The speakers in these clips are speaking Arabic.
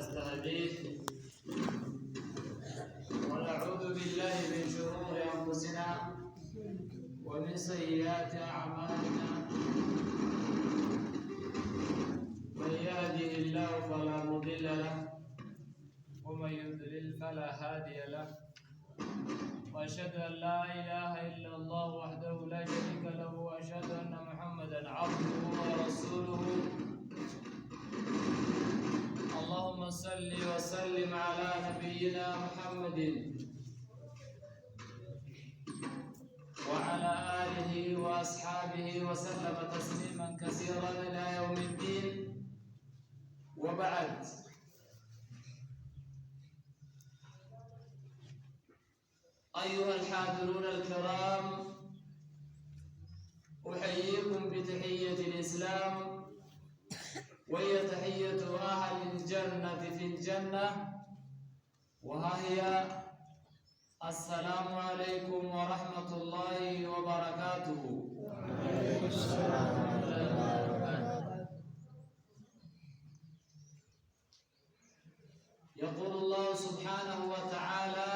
ونستهديه ونعوذ بالله من شرور أنفسنا ومن سيئات أعمالنا. من يهده الله فلا مضل له ومن يضلل فلا هادي له، وأشهد أن لا إله إلا الله وحده لا شريك له، وأشهد أن محمدا عبده ورسوله. اللهم صل وسلم على نبينا محمد وعلى آله وأصحابه وسلم تسليما كثيرا إلى يوم الدين. وبعد، أيها الحاضرون الكرام، أحييكم بتحية الإسلام، وهي تحية أهل الجنة في الجنة، وها هي: السلام عليكم ورحمة الله وبركاته. وعليكم السلام ورحمة الله وبركاته. يقول الله سبحانه وتعالى: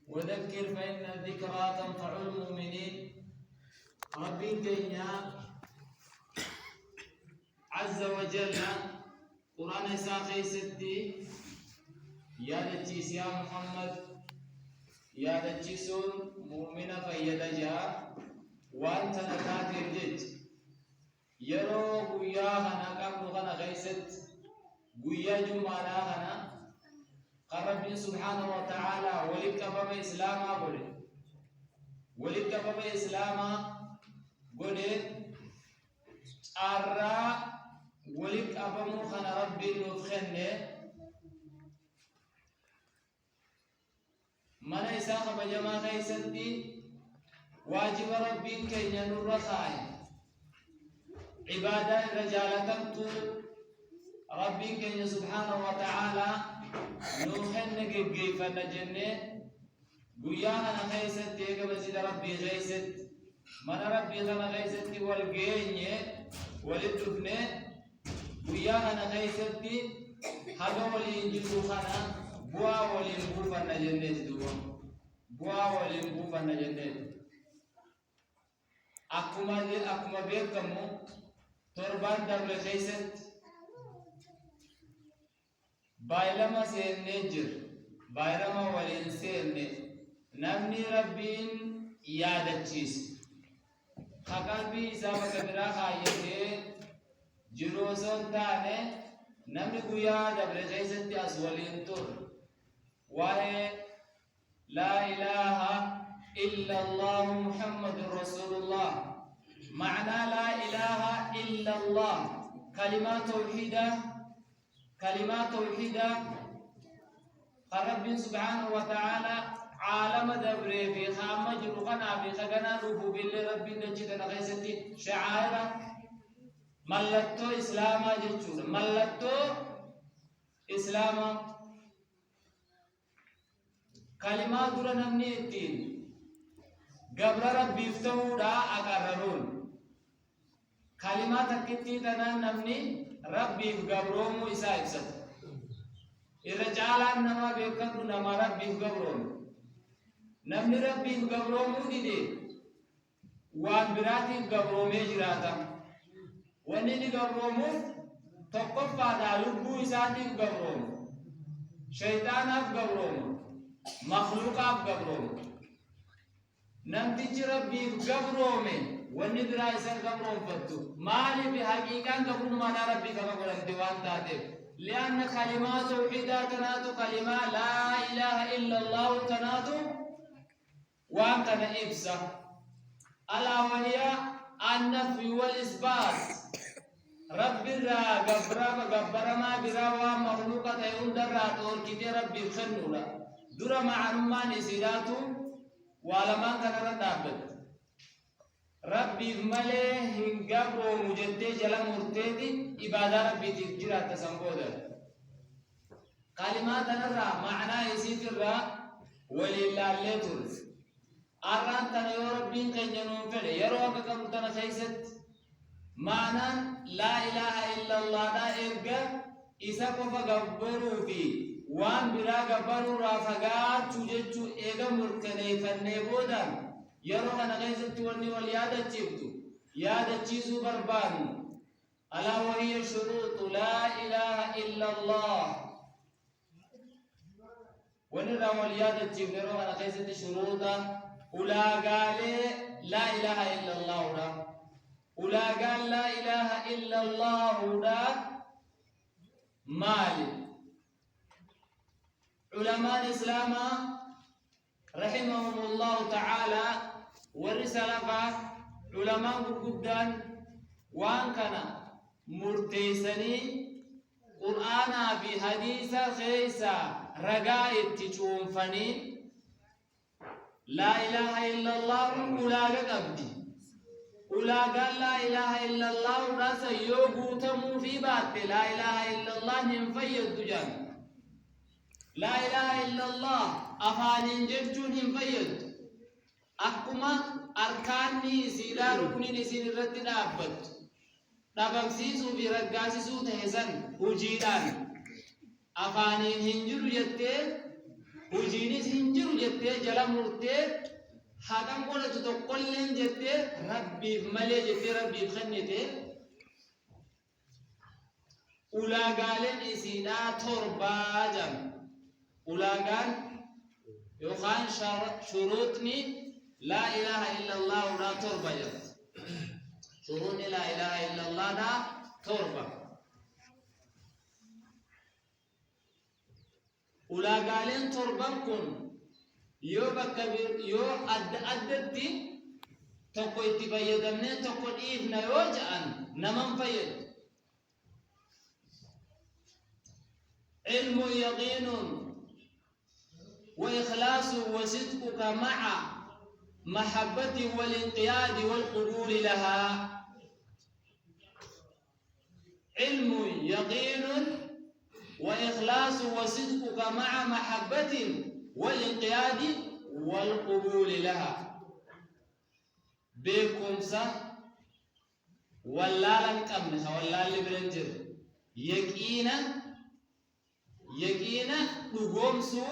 وذكر فإن الذكرى تنفع المؤمنين. ربي كينيا عز وجل قرآن ساقي ستي يا دجيس يا محمد يا دجيسون مؤمنة فيدجا وانت نكاتر جج يرو قويا هنا قبل غنا غيست قويا جمعنا هنا قرب سبحانه وتعالى ولك بما إسلاما بولي ولك بما إسلاما بولي أرى ولك أبمو خنا ربي نفخنه من إساق بجمع غيستي واجب ربي كي ينور خاي عبادة رجالتمتو ربي كي سبحانه وتعالى نوحن كيف نجنة قيانا غيست يجب زيد ربي غيست من ربي غنا غيست والجيني ولدفنه قيانا غيست هذا ولينجلو خنا بوا ولينبوفا نجنة دوا بوا ولينبوفا نجنة أكما بيكمو تربان دبل غيست بايلما سينجر بايرما ولين سينه نمني ربين يادتشيس خقلبي إسابة كبيرا خايته جروسون تانه نمني قويا دبر غيستي أسولين تور وهي لا إله إلا الله محمد رسول الله. معنى لا إله إلا الله كلمات توحيدة رب سبحانه وتعالى عالم دبره في خام جرقنا في خجنا ربوب اللي رب نجدنا غيستي شعائر ملتو إسلاما جتشور ملتو إسلاما كلمات دون نمني الدين قبل رب يفتحوا دا أقررون كلمات كتير تنا نمني ربي قبرومو إسا إبسط الرجال نما بيكتو نما ربي قبرومو نمني ربي قبرومو دي وان براتي قبرومي جراتا وانني قبرومو تقفى دا لبو إساتي قبرومو شيطان قبرومو مخلوق قبرومو نمتج ربي قبرومي واني برا إسان قبروم فتو مالي بحقيقان قبروم مانا ربي كما قلن دوان تاتب لأن كلمات توحيدة تناتو كلمة لا إله إلا الله تناتو وانكنا إبسا ألا وهي النفي والإثبات. رب الرا قبرا ما برا ومخلوقة يندر راتور كتير ربي خنولا درا معلومان إسيداتو ولما كان ردابت ربي ملي هنقبرو مجدد جلا مرتدي إبادة ربي تجرى تسنبودا كلمات نرى معنى يسيت الرا ولله الليتر أران تنا يا ربي كن ينون فله يروى بكم تنا خيست معنى لا إله إلا الله لا إرجع إذا كف جبروا في وان بلا جبروا رافقات تجتو إيجا مركني فالنبودا يروح أنا غيزت وني واليادة تجبتو يادة تجيزو بربان ألا وهي شروط لا إله إلا الله ونرى واليادة تجيب يروح أنا غيزت شروطا ولا قال لا إله إلا الله لا ولا قال لا إله إلا الله لا مالي علماء الإسلام رحمهم الله تعالى والرسالة علماء قدان وان كان مرتيسني قرآن بحديث خيسا رقائب تشوفني لا إله إلا الله ولا قبدي ولا قال لا إله إلا الله رأس يوغو تمو في بات لا إله إلا الله ننفيد دجان لا إله إلا الله أفان ججون ننفيد أحكما أركاني سيدا ركني سين الرد دابت دابم سيسو برقاسي سو تهزن وجيدان أفانين هنجر جتة وجينيس هنجر جتة جلا مرتة حكم قولة تقولين جتة ربي ملي جتة ربي بخنته أولا قالن إسيدا تربا جم أولا قال يخان شروطني لا إله إلا الله ولا تربا جم شروطني لا إله إلا الله دا تربا أولا قالن تربا كن يو بكبير يو أددتي تقو اتفايدمني تقو إيفنا يوجعن نمن فيد علم يقين وإخلاص وصدقك مع محبة والانقياد والقبول لها علم يقين وإخلاص وصدقك مع محبة والانقياد والقبول لها بكم سا ولا لنكمل ولا لبرنجر يقينا دغومسو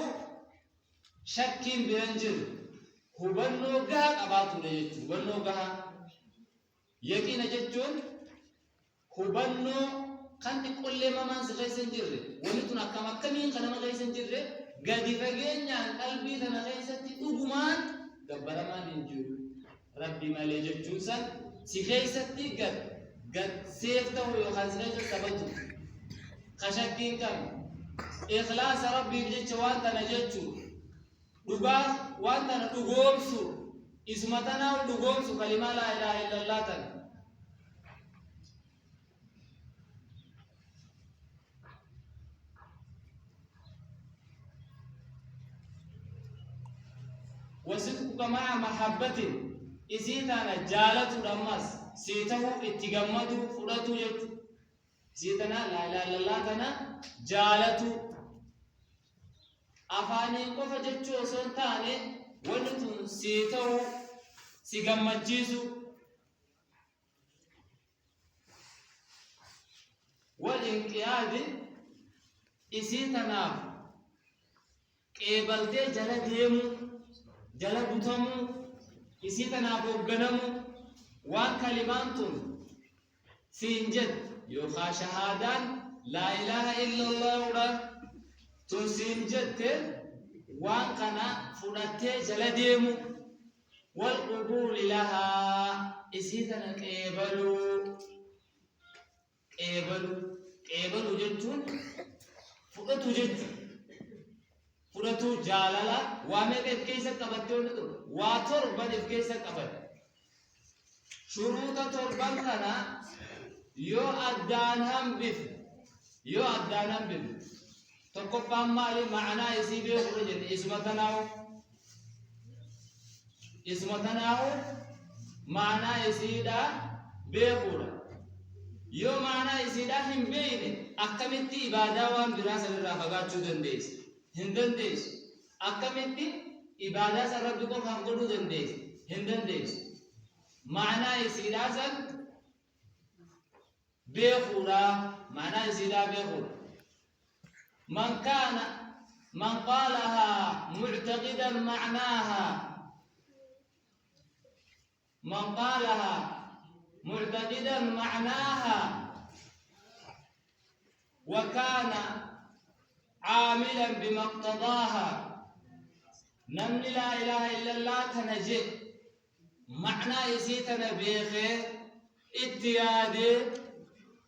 شكين برنجر هبنو غا قباتو ليچو هبنو غا يقينا جچون هبنو كان كل ما من سغيسنجر ولتنا كما كمين كان ما غيسنجر غادي فجينا قلبي انا غيستي دغمان دبرمان انجو ربي ما لجچوسا سيغيستي قد سيفته ويخزنج ثبتو خشكين كم إخلاص ربي بجيتش وانت نجيتشو دغا وانت ندغومسو اسمتنا ودغومسو كلمة لا إله إلا الله تن وصدقك مع محبة إسيتنا جالت رمز سيته اتجمدو فراتو يجو سيتنا لا إله إلا الله تنا جالتو أفاني قف جتشو سلطاني ولتون سيته سيغمجيسو والانقياد إسيتنا قبلتي جل ديمو جل بطمو إسيتنا بوغنمو وان كلمانتون سينجد يوخا شهادان لا إله إلا الله ولا تسينجد وان كان فراتي جل ديمو والقبول لها إسيتنا قبلوا جتون فقطوا جتون فراتو جالالا وامد إفكيسة قبطيون دو واتر بد إفكيسة قبط شروط تربان كنا يو أدانهم بف تقفهم مالي معنا يسيبه خرجن اسمتناو معنا يسيدا بيخورا يو معنا يسيدا هم بيني أكمتي إبادة وان براسة للرافقات شدن ديس هندن ديس أكمتي إبادة سربكم هم قدو دن ديس هندن ديس معنا يسيدا سن بيخورا معناه يسيدا بيخورا من قالها معتقدا معناها من قالها معتقدا معناها وكان عاملا بما اقتضاها نمني لا إله إلا الله تنجي معنى يسيتنا بيخي اتيادي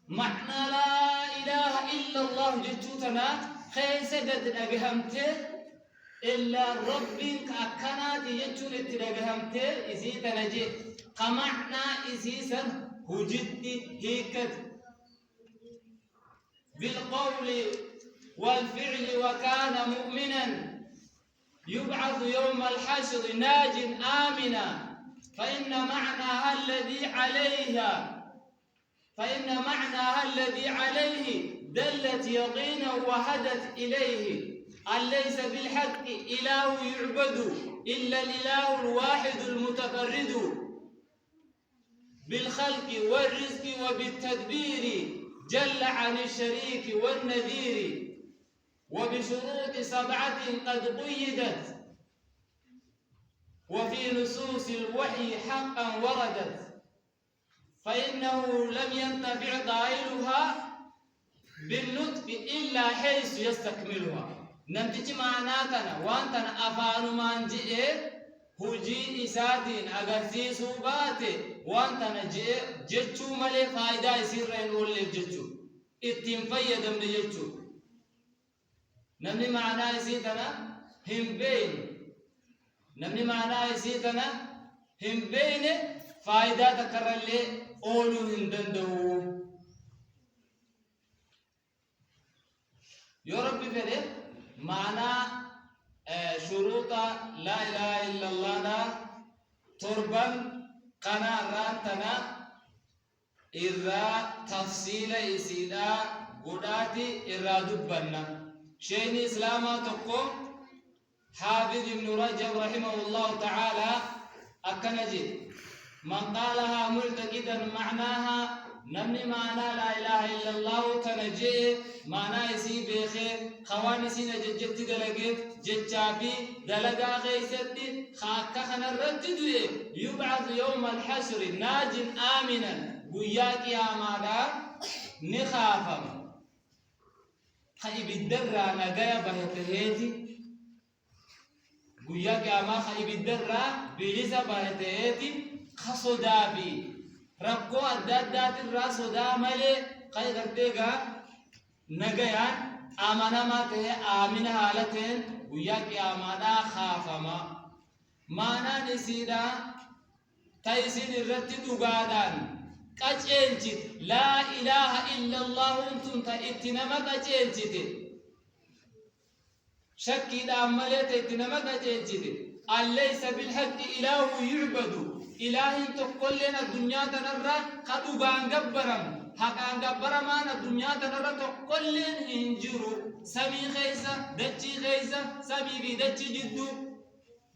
معنى لا إله إلا الله جتوتنا خيسدت أجهمته إلا ربك أكنات يجتون اتجهمته يسيتنا جي كمعنى يسيسا هجدت هيكت بالقول والفعل وكان مؤمنا يبعث يوم الحشر ناج آمنا فإن معناها الذي عليه دلت يقينا وهدت إليه أن ليس بالحق إله يعبد إلا الإله الواحد المتفرد بالخلق والرزق وبالتدبير جل عن الشريك والنذير وبشروط 7 قد قيدت وفي نصوص الوحي حقا وردت فإنه لم ينتفع قائلها بالنطق إلا حيث يستكملها نمتج معناتنا وانتنا أفان من جئ هجي إساتين أغرسي سوباتي وانتنا جتشو ملي فايدة يسيرين ولي جتشو اتنفيد من جتشو نمني معناه يسيتنا هم بين نمني معناه يسيتنا هم بين فايدة تكرر لي أولو هندندو يا ربي فده معنى شروط لا إله إلا الله لا تربان قنا رانتنا إذا تفصيل إسيدا قداتي إرادبنا شيخ الإسلام تقوم حافظ ابن رجب رحمه الله تعالى أكنجي من قالها معتقدا معناها نمني معنى لا إله إلا الله تنجي معنى يسي بخير خوانسي نججت دلقيت ججابي دلقا غيستي خاكا خنرددوه يبعث يوم الحشر ناج آمنا قياكي آمادا نخافم خيب الدرة نجايا بهتهيتي قياكي آما خيب الدرة بلسا بهتهيتي خصدابي ربكو أدادات الراس ودا ملي قيد الدقا نجيان آمنا ما تهي آمنا حالتين وياكي آمنا خافما مانا نسيدا تيسين الرتد وقادان كأجلجت لا إله إلا الله انتم تأتنما كأجلجت شكي دا ملي تأتنما كأجلجت أليس بالحق إله يعبد إله تقول لنا الدنيا تنرى خدوغان قبرم حقان قبرمان الدنيا تنرى تقول لنا هنجرو سمي خيسة دجي خيسة سمي في دجي جدو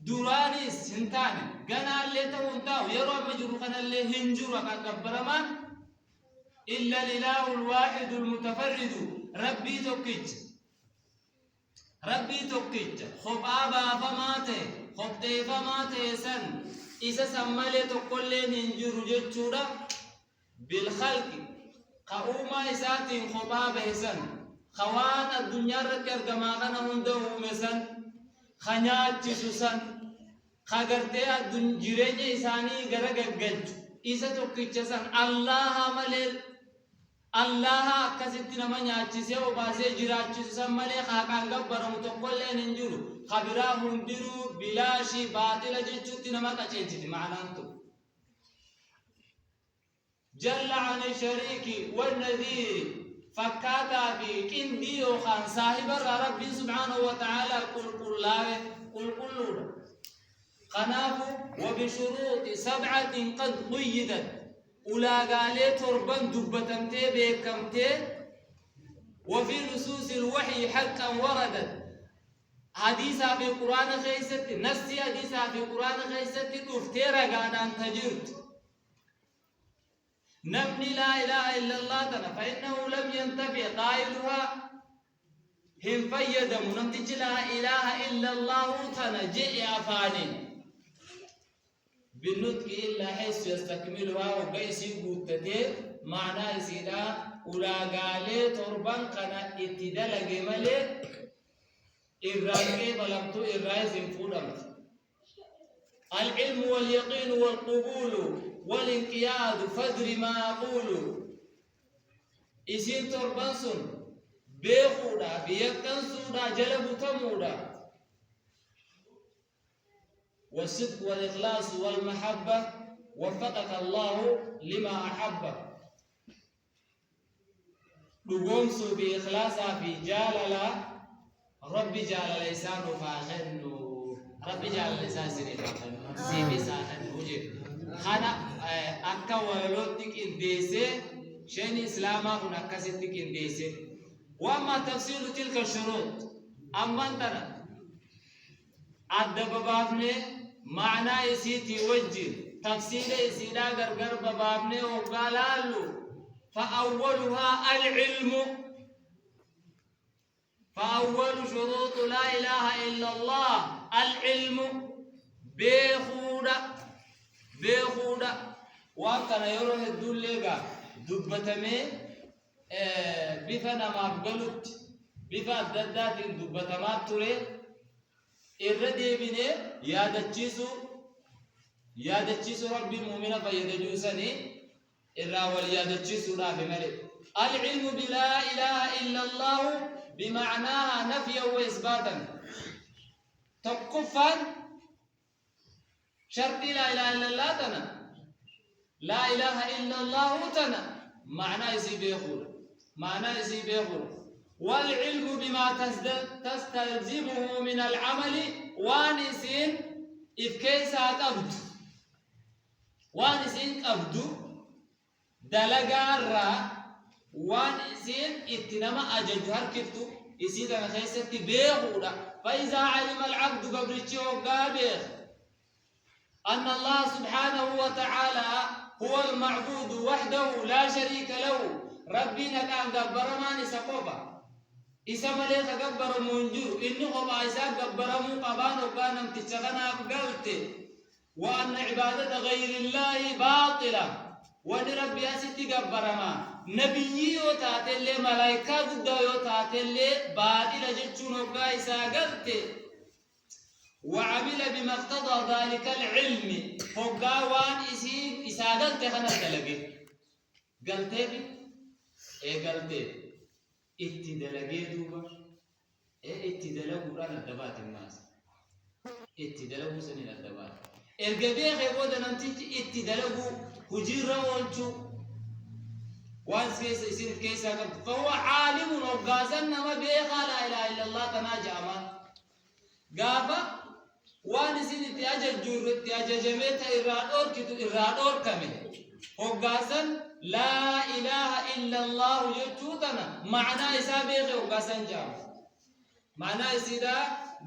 دوراني سنتاني قنا اللي تهونتاو يرو مجرو خنا اللي هنجرو حقان قبرمان إلا الإله الواحد المتفرد ربي توكيج خبابا فماته خبتي فماته سن إذا سمالي تقول ننجر جتشورا بالخلق قوما إساتين خبابا سن خوان الدنيا ركر جماعنا هندو مسن خنيات جسوسن خاغرتي الدنيا إساني غرقل إذا توكيج سن الله ملل الله كسيتنا من يأتيسه وباسه جراتيسه سمالي خاكان قبرم تقول ننجر خبراهم درو بلاشي باطل جتشتنا ما كأجلتي معنا أنتم جل عن الشريك والنذير فكاتا في كندي وخان صاحب رب سبحانه وتعالى قل خناف وبشروط 7 قد قيدت أولا قالي تربان دبتمتي بيكمتي وفي نصوص الوحي حقا وردت حديثا في القرآن خيستي نفسي حديثا في القرآن خيستي تفتيرا قادان تجرت نبني لا إله إلا الله تنا فإنه لم ينتفع قائلها هم فيدم نمتج لا إله إلا الله تنا جئ أفاني بالنطق إلا حيث يستكملها وقيس قوتته معناه سيدا ولا قالي تربان كان اتدال جمالي إراجي بلمتو إراز فودمت العلم واليقين والقبول والانقياد فدر ما أقول إسين تربانسون بيخودا بيكن سودا جلب تمودا والصدق والإخلاص والمحبة وفقك الله لما أحب لقومسوا بإخلاصا في جاللا ربي جال لسان فاخنو ربي جال لسان سيري فاخنو سيبي ساخنو وجه خانا أكا ولولوتك إنديسي شين إسلاما هناك ستك إنديسي وأما تفصيل تلك الشروط أما انتنا أدب بابني معنى يسيتي وجه تفصيل يسيدا غرغر بابني وقالالو فأولها العلم فأول شروط لا إله إلا الله العلم بيخودا وكان يروح الدولة دبتمي بفنا ما بقلت بفا الددات دبتمات تري الردي بني يادتشيسو ربي المؤمن فيدجوسني الراول يادتشيسو رافي ملك العلم بلا إله إلا الله بمعناها نفيا وإثباتا تقفا شرط لا إله إلا الله تنا لا إله إلا الله تنا معنى يسي بيخور والعلم بما تستلزمه من العمل وانسين إفكيسا قبض وانسين قبض دلقارا وانسين اتنما أججهر كفتو يسيدا خيستي بيخورا فإذا علم العبد قبرتشي وقابيخ أن الله سبحانه وتعالى هو المعبود وحده لا شريك له ربنا كان قبر ماني سقوبا إسا مليك قبر منجر إنه قبا إسا قبر مقبان وكان امتشغنا قلت وأن عبادة غير الله باطلة وأن ربي أسيتي قبر ما نبي يوتاتي ملايكا قد يوتاتي باطلة جتشون وكا إسا قلت وعمل بما اقتضى ذلك العلم فقاوان إساقلت خنا دلقي قلتي قلتي اتدلقي دوبا اتدلقوا رانا الدبات الناس اتدلقوا سنين الدبات القبيخ يقول نمتج اتدلقوا هجيرا والجو وانس كيسا قلت فهو عالم وقاسا نما بيخا لا إله إلا الله تناجع ما قابا وانسين اتياجة جور اتياجة جميتة إرادور كتو إرادور كمي وقاسا لا إله إلا الله يجوتنا معنى إسا بيخي وقاسا جام معنى إسيدا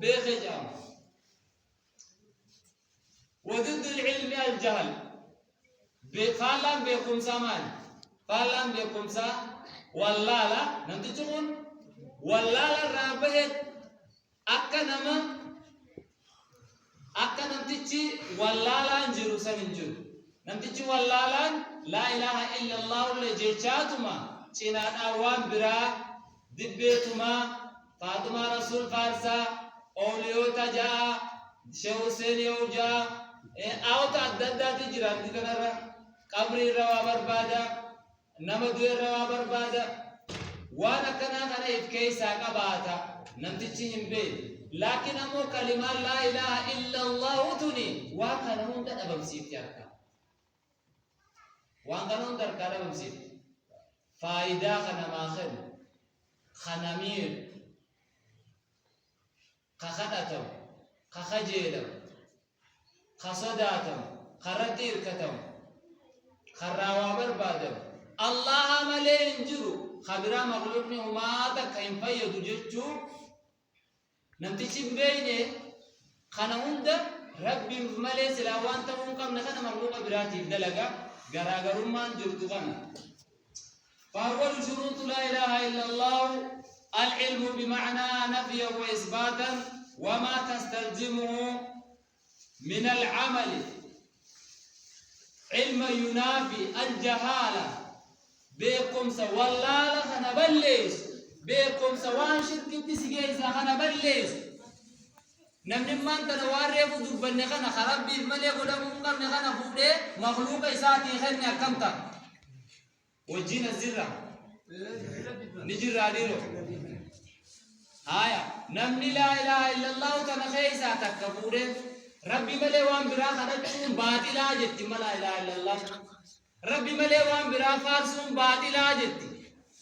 بيخي جام وضد العلم الجهل فالان بيكم سامان فالان بيكم سا والله لا نمتجون والله لا رابهت أكنما akka namtichi wallaalaan jiru san hin jiru namtichi wallaalaan laa ilaaha illa allaahu jechaatuma cinaadhaan waan biraa dibbeetuma faatumaa rasuul faarsaa ooliyoota ja'a sheekh huseen yoo ja'a aawota adda addaati jiran kanarra qabrii irra waa barbaada nama du'e irra waa barbaada waan akkanaa kana if keessaa qabaata namtichi hin beeku لكن أمو كلمة لا إله إلا الله تني وكان هم ده بمسيف يركا وكان هم دركا بمسيف فائدة خنا ماخذ خنامير خخدتهم خخجيلهم خصداتهم خردير كتهم خراوابر بادهم الله ملين جرو خبرا مغلوبني وما تكاين فيدو جتشو نمتشي بينه خنا هندا ربي ملي سلاوان تمون كم نخنا مغلوبة براتي دلقا غراغرمان جرتغنا فأول شروط لا إله إلا الله العلم بمعنى نفيه وإثباتا وما تستلزمه من العمل علم ينافي الجهالة بكم سوالا لخنا بليس بكم سوان شرك تسجيزا خنا بليس نمن من تنوارف دبن خنا خراب بالملي قدام قرن خنا فوده مخلوق إساتي خنا كمتا وجينا الزرع نجر راديرو هايا نمني لا إله إلا الله تنخيسا تكفوده ربي ملي وان برا خدتون باطلا جت ما لا إله إلا الله ربي ملي وان برا فارسون باطلا جت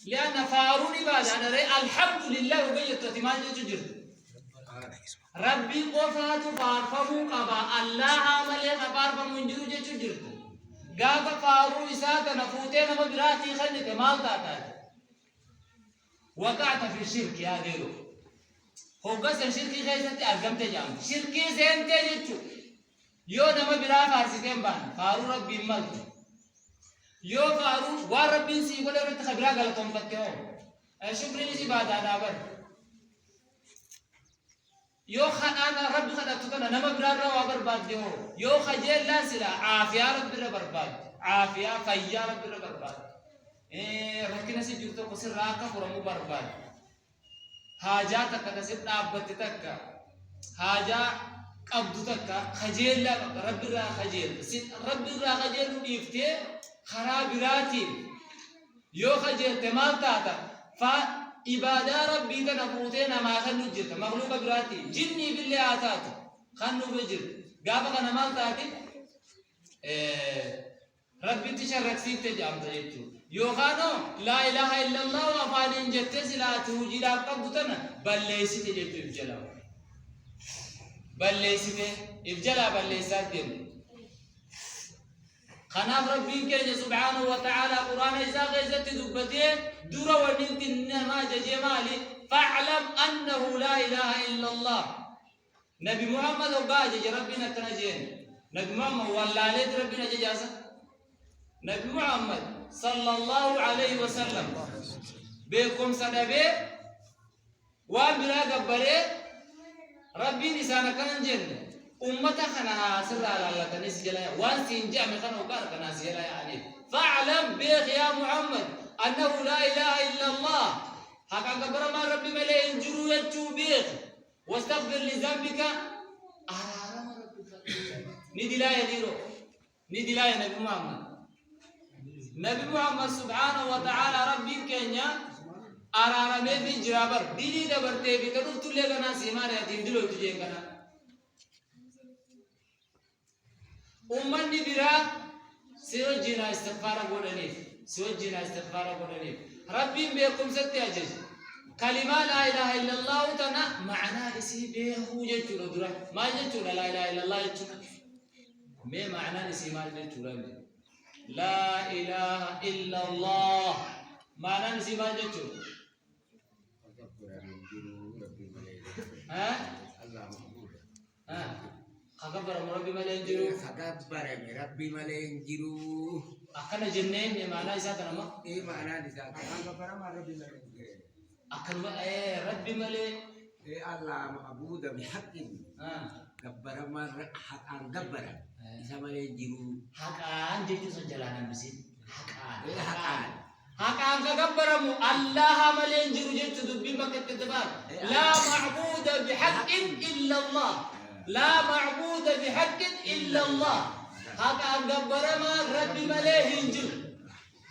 لأن فاروني بعد أنا الحمد لله وبيت تتمال جت ربي قفات فارفمو قبا الله ملي فارفمو جرو جت قاب فارو إساك نفوتين مبراتي خلنك مال تاتات وقعت في الشرك يا ديرو هو بس الشرك خيزتي أرقمت جام شركي زينتي جتشو يو نما برا فارسيتين بان فارو ربي ملك يو فارو وربي سيقول لك خبرا غلطهم فتهم شكري نسي بعد أنا بر يو خانا ربي خدتنا نما برا روا برباد ديو يو خجل لا سلا عافية ربي برباد عافية فيا ربي برباد ركنا سي جوتو بسر راكا فرمو برباد حاجاتك تسد أبتتك حاجة قبضتك خجل لا رب را خجل سد رب را خجل نيفته خرابراتي يو خجل تمام تاتا فإبادة ربي تنفوتين ما خلو جرت مخلوق براتي جني بالله آتات خلو بجر قابك نمال تاتي ربي تشرك سيب تجام تجيبتو يوخانو لا إله إلا الله وفانين جتس لا توجد قبضتنا بل ليست جبتو إبجلا بل ليست إبجلا بل ليست دم خناف ربي كي سبحانه وتعالى قرآن إذا غيزت دبتين دورا وننت إنما جمالي فاعلم أنه لا إله إلا الله نبي محمد وقاجج ربنا كنجين نبي محمد واللاليت ربنا ججاسة نبي محمد صلى الله عليه وسلم بكم سنبي وابرا قبري ربي نسانا كنجين أمتا خنا سر على الله تنس جلاء وانسين جامع خنا وبارك ناس جلاء يعني فاعلم بيخ يا محمد أنه لا إله إلا الله حقا قبر ما ربي ملئ انجرو يتشو بيخ واستغفر لذنبك أرارم ربك ندي لا يديرو ندي لا يا نبي محمد نبي محمد سبحانه وتعالى ربي كينيا أرارم في جرابر ديني دبر تيبي كدوف تلقنا سيمان يتين دلو تجيكنا أمني برا سيوجينا استغفار بودنيف سيوجينا استغفار بودنيف ربي بيكم ستي أجج كلمة لا إله إلا الله تنا معنى لسي بيهو يجور درا ما يجور لا إله إلا الله يجور ما معنى لسي ما يجور لا إله إلا الله معنى لسي ما يجور ها ها خبر ربي ملينجرو خبر ربي ملينجرو أكن جنين معنى إسات نما إيه معنى إسات خبر ما ربي ملينجرو أكن ربي ملي إيه الله معبود بحق خبر ما حق عن خبر إسا ملينجرو حق عن جيتو سجلانا بسيط حق عن إيه حق عن حق عن خبر الله ملينجرو جيتو دبي مكة كتبان لا معبود بحق إلا الله لا معبود بحق إلا الله هذا أنقبر ما ربي مليه إنجل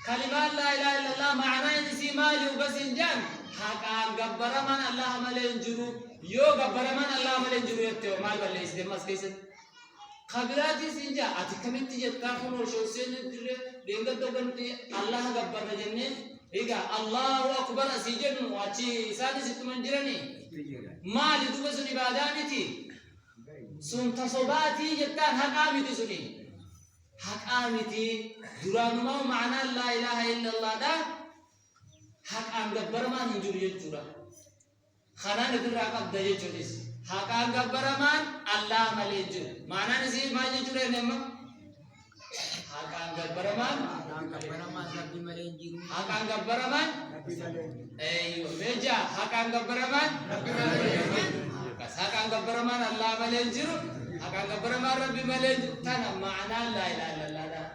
كلمات لا إله إلا الله معناه نسي مالي وبس إنجان هذا أنقبر من الله مليه إنجل يو قبر من الله مليه إنجل يبتو مال بل يستمس كيسد خبراتي سنجا أتكمل تجد كافر وشوسين الدرة دينغت دوغنتي الله قبر جنة إيجا الله أكبر سيجن واتي سادي ستمن جراني مال دوبس نبادانتي سنت صباتي جتان حقامتي سني حقامتي درانما معنى لا إله إلا الله دا حق أنقبر ما نجور يجورا خنان درا قبض يجوريس حق أنقبر ما الله مليجور معنى نسي ما يجور نما Hakan gabbaraman Rabbi malee hin jiru. hakan gabbaraman ayyo meja hakan gabbaraman kas hakan gabbaraman Allah malee hin jiru hakan gabbaraman Rabbi malee hin jiru tana ma'ana la ilaha illallah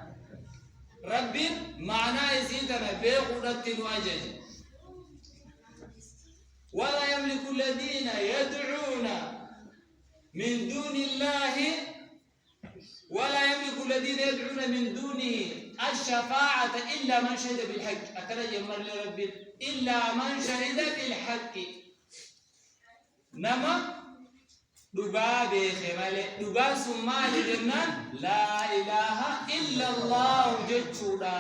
Rabbi ma'ana isi tana beequudatti nu ajaje ولا يملك الذين يدعون من دون الله ولا يملك الذين يدعون من دونه الشفاعة إلا من شهد بالحق أكرا يمر لربي إلا من شهد بالحق نما دبابي خمالي دباب سمالي جنان لا إله إلا الله جتشودا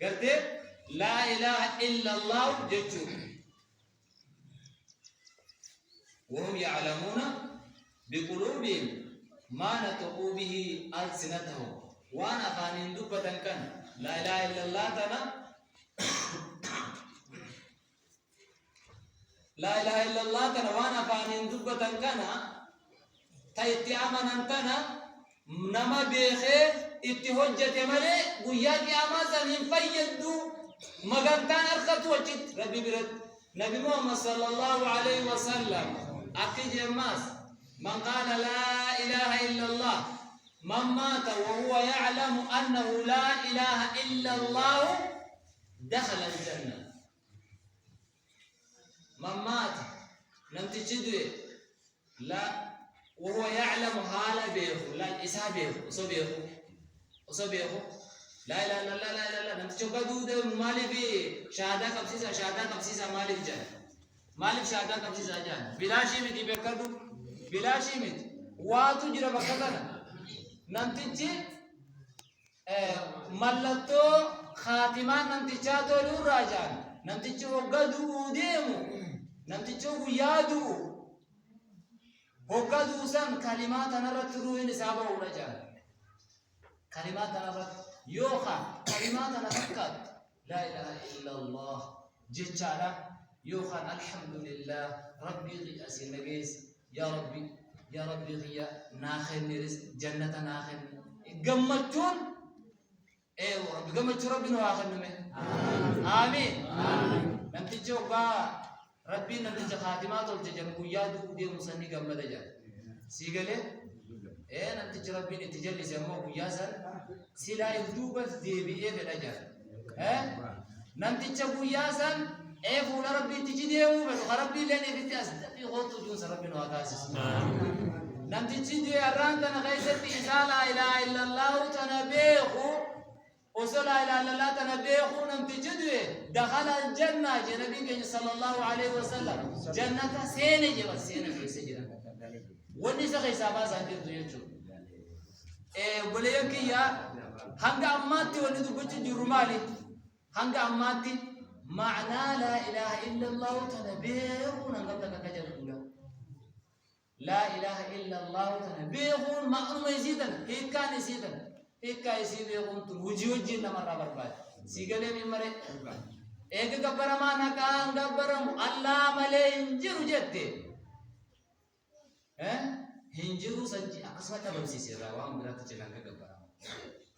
قلت لا إله إلا الله جتشودا وهم يعلمون بقلوبهم ما نطقوا به ألسنتهم وأنا فانين دبة كان لا إله إلا الله تنا لا إله إلا الله تنا وأنا فانين دبة كان تيتي أمنا تنا نما بخير اتهجت ملي وياك أمازن ينفيدو مغانتان أرخت وجد ربي برد نبي محمد صلى الله عليه وسلم أكيد الناس من قال لا إله إلا الله من مات وهو يعلم أنه لا إله إلا الله دخل الجنة من مات لم تجده لا وهو يعلم حال بيه لا إسا بيه أصبيه لا إله إلا الله لا إله إلا الله لم تجده مالي بيه شهادة كبسيسة مالي جان مالي شهادة كبسيسة جان بلا شيء متي بكردو بلا شيء متي واتو جرى بكتنا نمتجي ملتو خاتمان نمتجاتو لوراجان نمتجو وقدو ديمو نمتجو ويادو وقدو سن كلمات نرت روين سابا ورجان كلمات نرت يوخا كلمات نفكت لا إله إلا الله جتشالا يوخا الحمد لله ربي غياسي نجيس يا ربي غيا ناخن نرس جنة ناخن قمتون ايوه ربي قمتون ربنا واخن نمي آمين نمتجو با ربي نمتج خاتمات والتجن ويادو دي مسني قمت جان سيقلي ايه نمتج ربي نتجلي سيمو وياسر سلا يفدوبة دي بيه فلاجان ايه نمتج وياسر ايه فولا ربي تجديه بس ربي لاني في تأسدقي غوطو جونس ربي نواتاسس نمتي تجديه الران تنغيثتي إذا لا إله إلا الله تنبيخو وصل لا إله إلا الله تنبيخو نمتي تجديه دخل الجنة جنبي صلى الله عليه وسلم جنة سينة جبا سينة في سجنة ونسا خيسابا سانتين تيجو ايه بليكي يا هنگا أماتي وندو بچو جرمالي هنگا أماتي معنى لا إله إلا الله تنبيهون قبلك كجل لا إله إلا الله تنبيهون معنى يزيدن هيك كان يزيدن هيك كان يزيدن وجي نمر برباد سيقلي من مرة إيك كبر ما نكان كبرم الله ملئ هنجرو جدي هنجرو سنجي أقسمت بمسي سيرا وهم برات جنان كبر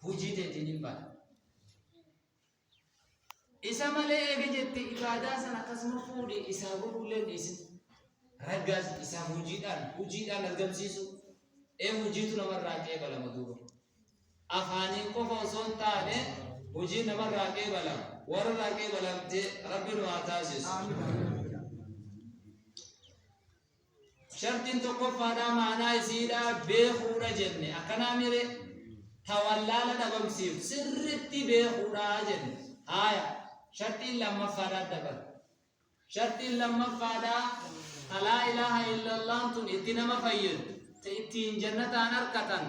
وجي تيجي نبات إسا ملئ جت إبادة سنة كسم فودي إسا بقولن إسا رجاز إسا وجيدان الجم سيسو وجيتو نمر راكي بلا مدورو أفاني كوفا صون تاني وجيد نمر راكي بلا ور راكي بلا تي ربي نواتاسيس شرطين تقف هذا معنى يسيدا بيخورا جنة أكنا ميري تولى لنا بمسيف سرتي بيخورا جنة آية شرطين لما فادا دبر شرطين لما فادا لا إله إلا الله تون إتنا ما فيل تأتين جنة أنركتن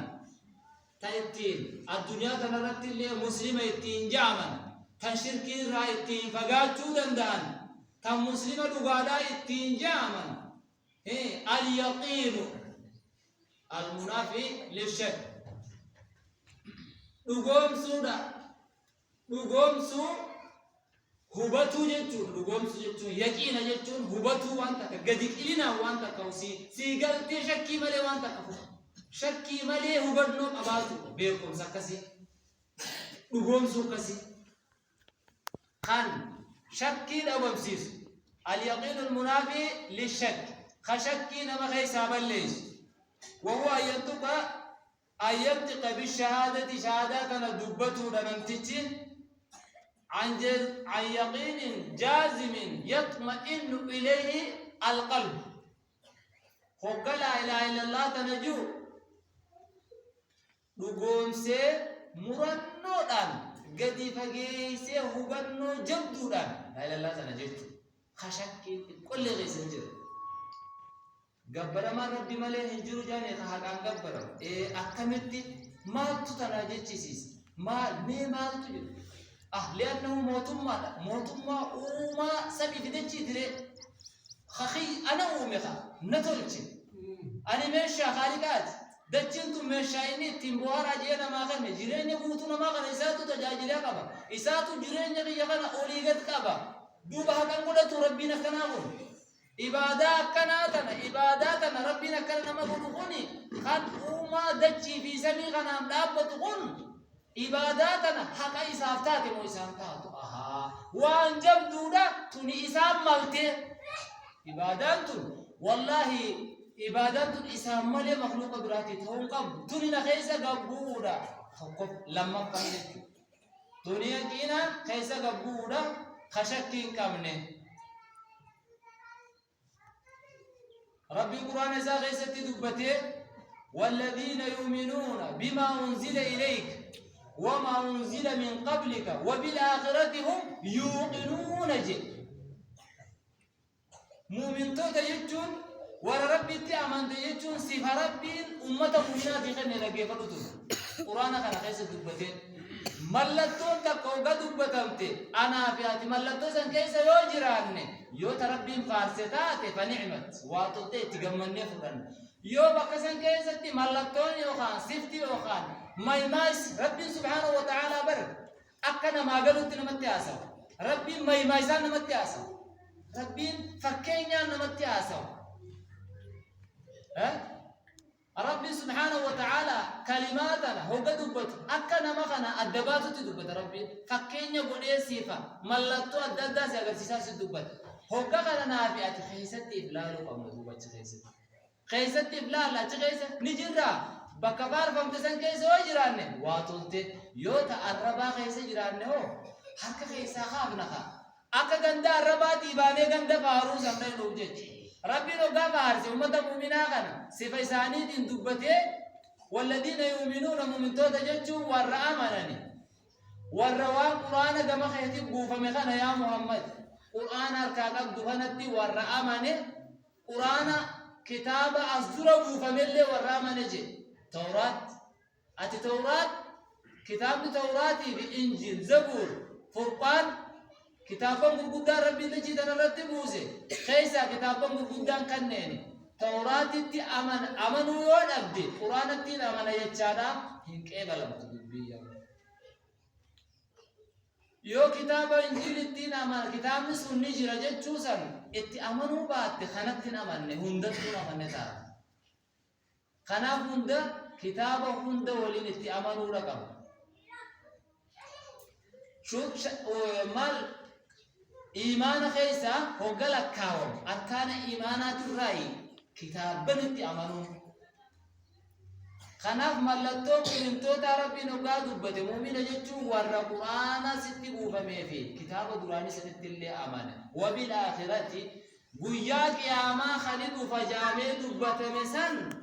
تأتين الدنيا تنرت اللي مسلم إتين جامن تنشركين را إتين فقاتو دندان تن مسلم دقادا إتين جامن اليقين المنافي للشك دقوم سودا دقوم سو هبتو جتون دقوم سو جتون يقين جتون هبتو وانتا قدك إلنا وانتا كوسي سيقلت شكي ملي وانتا كفو شكي ملي هبتنو أباتو بيركم سكسي دقوم سوكسي خان شكي دوبسيس اليقين المنافي للشك خشكي نما خيساب الليش وهو أن ينطق بالشهادة شهادة دبته لنمتجين عن يقين جازم يطمئن إليه القلب خق لا إله إلا الله تنجو دقوم سي مرنو دان قدي فقيسي هبنو جبدو دان لا إله إلا الله تنجو خشكي كل غيس انجر قبر ما ربي مليه انجرو جاني خاقان قبر أكملتي ما تتناجيسيس ما تجد لأنه موتما وما سبي في دجي دري خخي أنا أوميخا نتولتي أنا ماشا خالقات دجنتم ماشايني تنبوهارا جينا ما خلنا جيرين يبوتونا ما خلنا إساتو تجاجليا قبا إساتو جيرين يغيخنا أوليغت قبا دوبا هكذا قلت ربنا كناغن إباداتنا ربنا كنا مغلقوني خد أوما دجي في سمي غنام لابتغن إباداتنا حقا إسافتات مو إسافتات وان جبدودا تني إسام ملتي إبادات والله إبادات إسام ملي مخلوق براتي تهون قب تني نخيسة قبودا لما فهمت تني كينا خيسة قبودا خشكين كامنه ربي قرآن زاغي ستدبته والذين يؤمنون بما أنزل إليك وما أنزل من قبلك وبالآخرة هم يوقنون جد مؤمن توتا يجون ورا ربي تأمن يجون سيف ربي أمة مؤمنات خلنا لقي فلوتون قرآن خنا خيس دبته ملتون تقوى دبتمتي أنا في هاتي ملتون سن كيس يوجراني يو تربي فارستات فنعمت واتوتي تجمعني فرن يو بكسن كيستي ملتون يوخان سفتي يوخان مايماس ربي سبحانه وتعالى برد أكنا ما قالوا تنمتي أسا ربي مايمايسان نمتي أسا ربي فكينيا نمتي أسا ربي سبحانه وتعالى كلماتنا هو قدبت أكنا مخنا الدبات تدبت ربي فكينيا بني سيفا ملتو الددا سيغر سيساس تدبت هو قدنا نافئة خيستي إفلال وقام دبت خيستي إفلال لا تخيست نجرا بكبار فمتسن كيس وجرانه واتولته يوتا الربا خيس جرانه هو حق خيسا خافنها أكا غندا الربا تيباني غندا فاروس أمرين وجد ربي لو غفارس أمة مؤمنة غنا سفيساني دين دبته والذين يؤمنون مؤمن توتا ججو ورأى منني وروا قرآن كما خيتي بوفا مخنا يا محمد قرآن أركاك دفنتي ورأى مني قرآن كتاب أصدر بوفا ملي ورأى مني توراة أتي توراة كتاب توراتي بإنجيل زبور فرقان كتابا مرقودان ربي نجي دانا رتبوزي خيسا كتابا مرقودان كنيني توراة تي أمنو يون أبدي قرآن تي أمن يجادا هنك إبالا متدبيا يو كتابا إنجيل تي أمن كتاب نسو نجي رجل چوسن اتي أمنو بات خانت أمن هندت أمن تارا خناف هند كتابه هند ولين اتي أمنو رقم شوف مال إيمان خيسا هو قلق كاوم أركان إيمانات الرأي كتاب بنتي أمنون خناف ملتو كنتو تاربي نقاد بده مؤمن جتشو ورا قرآن ستي بوفا ميفي كتاب دراني ستي اللي أمانة وبالآخرة قياك يا ما خلد فجامي دبت مسن